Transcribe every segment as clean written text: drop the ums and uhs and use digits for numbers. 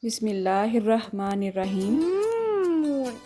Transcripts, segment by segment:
बिस्मिल्लाहिर्रहमानिर्रहीम।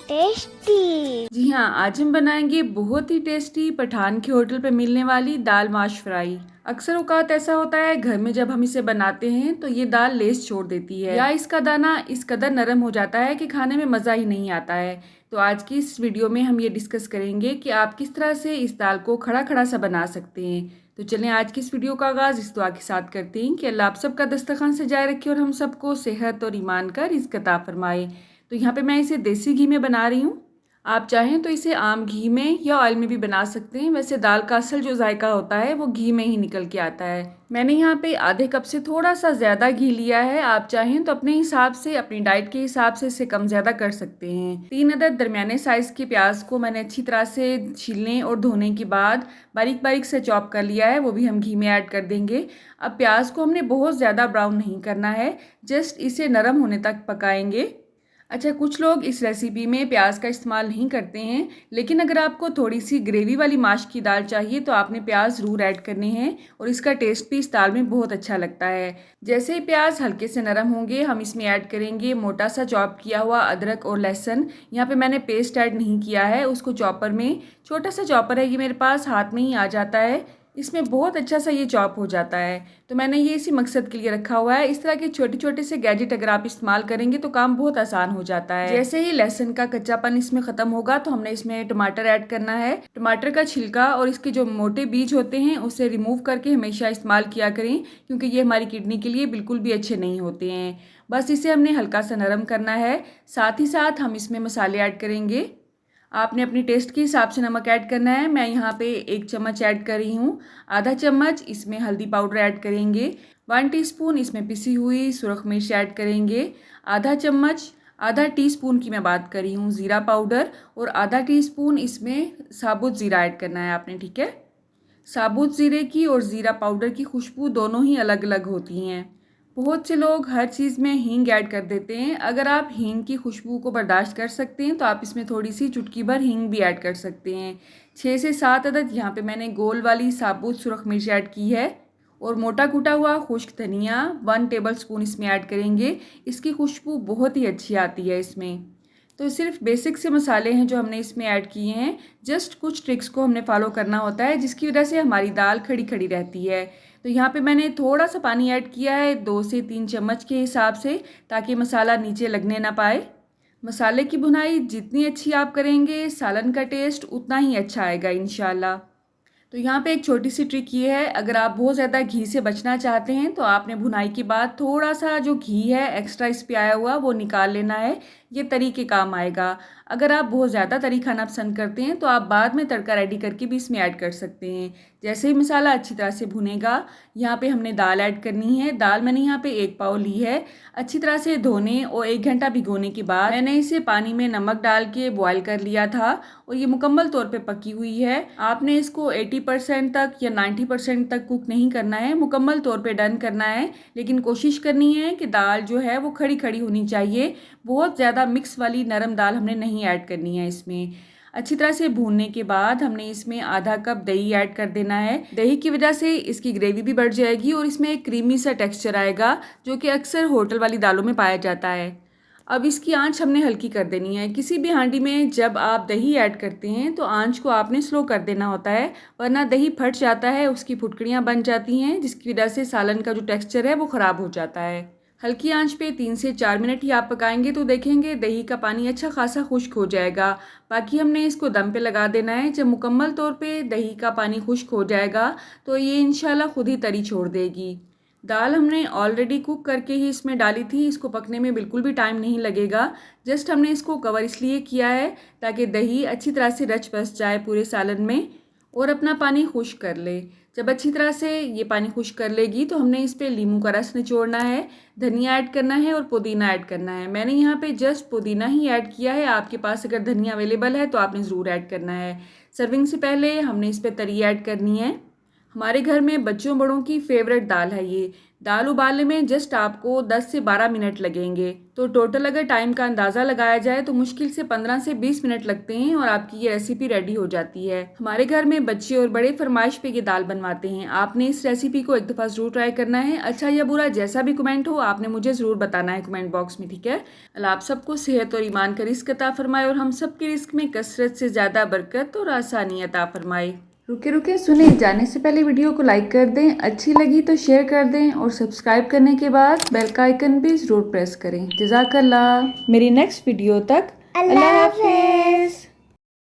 टेस्टी। जी हाँ, आज हम बनाएंगे बहुत ही टेस्टी पठान के होटल पे मिलने वाली दाल माश फ्राई। अक्सर औकात ऐसा होता है घर में जब हम इसे बनाते हैं तो ये दाल लेस छोड़ देती है या इसका दाना इस कदर नरम हो जाता है कि खाने में मज़ा ही नहीं आता है। तो आज की इस वीडियो में हम ये डिस्कस करेंगे कि आप किस तरह से इस दाल को खड़ा खड़ा सा बना सकते हैं। तो चलें आज की इस वीडियो का आगाज़ इस दुआ के साथ करते हैं कि अल्लाह आप सबका दस्तरखान सजाए रखे और हम सबको सेहत और ईमान का रिज़्क अता फरमाए। तो यहाँ पे मैं इसे देसी घी में बना रही हूँ। आप चाहें तो इसे आम घी में या ऑयल में भी बना सकते हैं। वैसे दाल का असल जो जायका होता है वो घी में ही निकल के आता है। मैंने यहाँ पे आधे कप से थोड़ा सा ज़्यादा घी लिया है। आप चाहें तो अपने हिसाब से, अपनी डाइट के हिसाब से इसे कम ज़्यादा कर सकते हैं। 3 अदद दरमियाने साइज़ के प्याज को मैंने अच्छी तरह से छीलने और धोने के बाद बारीक बारीक से चॉप कर लिया है, वो भी हम घी में ऐड कर देंगे। अब प्याज को हमने बहुत ज़्यादा ब्राउन नहीं करना है, जस्ट इसे नरम होने तक पकाएंगे। अच्छा, कुछ लोग इस रेसिपी में प्याज का इस्तेमाल नहीं करते हैं, लेकिन अगर आपको थोड़ी सी ग्रेवी वाली माश की दाल चाहिए तो आपने प्याज ज़रूर ऐड करने हैं और इसका टेस्ट भी इस दाल में बहुत अच्छा लगता है। जैसे ही प्याज हल्के से नरम होंगे हम इसमें ऐड करेंगे मोटा सा चॉप किया हुआ अदरक और लहसुन। यहाँ पे मैंने पेस्ट ऐड नहीं किया है, उसको चॉपर में, छोटा सा चॉपर है ये मेरे पास, हाथ में ही आ जाता है, इसमें बहुत अच्छा सा ये चॉप हो जाता है। तो मैंने ये इसी मकसद के लिए रखा हुआ है। इस तरह के छोटे छोटे से गैजेट अगर आप इस्तेमाल करेंगे तो काम बहुत आसान हो जाता है। जैसे ही लहसुन का कच्चापन इसमें ख़त्म होगा तो हमने इसमें टमाटर ऐड करना है। टमाटर का छिलका और इसके जो मोटे बीज होते हैं उसे रिमूव करके हमेशा इस्तेमाल किया करें, क्योंकि ये हमारी किडनी के लिए बिल्कुल भी अच्छे नहीं होते हैं। बस इसे हमने हल्का सा नरम करना है। साथ ही साथ हम इसमें मसाले ऐड करेंगे। आपने अपनी टेस्ट के हिसाब से नमक ऐड करना है। मैं यहाँ पे 1 चम्मच ऐड कर रही हूँ। आधा चम्मच इसमें हल्दी पाउडर ऐड करेंगे। 1 टीस्पून इसमें पिसी हुई सुरख मिर्च ऐड करेंगे। आधा टीस्पून की मैं बात कर रही हूँ ज़ीरा पाउडर, और आधा टीस्पून इसमें साबुत ज़ीरा ऐड करना है आपने, ठीक है। साबुत ज़ीरे की और ज़ीरा पाउडर की खुशबू दोनों ही अलग अलग होती हैं। बहुत से लोग हर चीज़ में हींग ऐड कर देते हैं। अगर आप हींग की खुशबू को बर्दाश्त कर सकते हैं तो आप इसमें थोड़ी सी चुटकी भर हींग भी ऐड कर सकते हैं। 6 से 7 अदद यहाँ पे मैंने गोल वाली साबुत सुरख मिर्च ऐड की है, और मोटा कूटा हुआ खुश्क धनिया 1 टेबल स्पून इसमें ऐड करेंगे। इसकी खुशबू बहुत ही अच्छी आती है इसमें। तो सिर्फ बेसिक से मसाले हैं जो हमने इसमें ऐड किए हैं। जस्ट कुछ ट्रिक्स को हमने फॉलो करना होता है जिसकी वजह से हमारी दाल खड़ी खड़ी रहती है। तो यहाँ पे मैंने थोड़ा सा पानी ऐड किया है, 2 से 3 चम्मच के हिसाब से, ताकि मसाला नीचे लगने ना पाए। मसाले की भुनाई जितनी अच्छी आप करेंगे सालन का टेस्ट उतना ही अच्छा आएगा इंशाल्लाह। तो यहाँ पे एक छोटी सी ट्रिक ये है, अगर आप बहुत ज़्यादा घी से बचना चाहते हैं तो आपने भुनाई के बाद थोड़ा सा जो घी है एक्स्ट्रा इस पे आया हुआ वो निकाल लेना है। ये तरी के काम आएगा। अगर आप बहुत ज़्यादा तरी खाना पसंद करते हैं तो आप बाद में तड़का रेडी करके भी इसमें ऐड कर सकते हैं। जैसे ही मसाला अच्छी तरह से भुनेगा, यहाँ पे हमने दाल ऐड करनी है। दाल मैंने यहाँ पे 1 पाव ली है। अच्छी तरह से धोने और 1 घंटा भिगोने के बाद मैंने इसे पानी में नमक डाल के बॉयल कर लिया था, और ये मुकम्मल तौर पे पकी हुई है। आपने इसको 80% तक या 90% तक कुक नहीं करना है, मुकम्मल तौर पे डन करना है। लेकिन कोशिश करनी है कि दाल जो है वो खड़ी खड़ी होनी चाहिए। बहुत ज़्यादा मिक्स वाली नरम दाल हमने नहीं ऐड करनी है इसमें। अच्छी तरह से भूनने के बाद हमने इसमें आधा कप दही ऐड कर देना है। दही की वजह से इसकी ग्रेवी भी बढ़ जाएगी और इसमें एक क्रीमी सा टेक्सचर आएगा जो कि अक्सर होटल वाली दालों में पाया जाता है। अब इसकी आंच हमने हल्की कर देनी है। किसी भी हांडी में जब आप दही ऐड करते हैं तो आंच को आपने स्लो कर देना होता है, वरना दही फट जाता है, उसकी फुटकड़ियाँ बन जाती हैं, जिसकी वजह से सालन का जो टेक्सचर है वो ख़राब हो जाता है। हल्की आंच पे 3 से 4 मिनट ही आप पकाएंगे तो देखेंगे दही का पानी अच्छा खासा खुश्क हो जाएगा। बाकी हमने इसको दम पे लगा देना है। जब मुकम्मल तौर पे दही का पानी खुश्क हो जाएगा तो ये इंशाल्लाह खुद ही तरी छोड़ देगी। दाल हमने ऑलरेडी कुक करके ही इसमें डाली थी, इसको पकने में बिल्कुल भी टाइम नहीं लगेगा। जस्ट हमने इसको कवर इसलिए किया है ताकि दही अच्छी तरह से रच बस जाए पूरे सालन में और अपना पानी खुश्क कर ले। जब अच्छी तरह से ये पानी खुश्क कर लेगी तो हमने इस पर नींबू का रस निचोड़ना है, धनिया ऐड करना है और पुदीना ऐड करना है। मैंने यहाँ पे जस्ट पुदीना ही ऐड किया है। आपके पास अगर धनिया अवेलेबल है तो आपने ज़रूर ऐड करना है। सर्विंग से पहले हमने इस पर तरी ऐड करनी है। हमारे घर में बच्चों बड़ों की फेवरेट दाल है ये। दाल उबालने में जस्ट आपको 10 से 12 मिनट लगेंगे। तो टोटल अगर टाइम का अंदाज़ा लगाया जाए तो मुश्किल से 15 से 20 मिनट लगते हैं और आपकी ये रेसिपी रेडी हो जाती है। हमारे घर में बच्चे और बड़े फरमाइश पे ये दाल बनवाते हैं। आपने इस रेसिपी को एक दफ़ा ज़रूर ट्राई करना है। अच्छा या बुरा जैसा भी कमेंट हो आपने मुझे ज़रूर बताना है कमेंट बॉक्स में, ठीक है। अल्लाह आप सबको सेहत और ईमान का रिज़्क अता फरमाए और हम सब के रिज़्क में कसरत से ज़्यादा बरकत और आसानी अता फरमाए। रुके रुके सुने, जाने से पहले वीडियो को लाइक कर दें, अच्छी लगी तो शेयर कर दें और सब्सक्राइब करने के बाद बेल का आइकन भी ज़रूर प्रेस करें। जज़ाकल्लाह। मेरी नेक्स्ट वीडियो तक अल्लाह हाफिज़।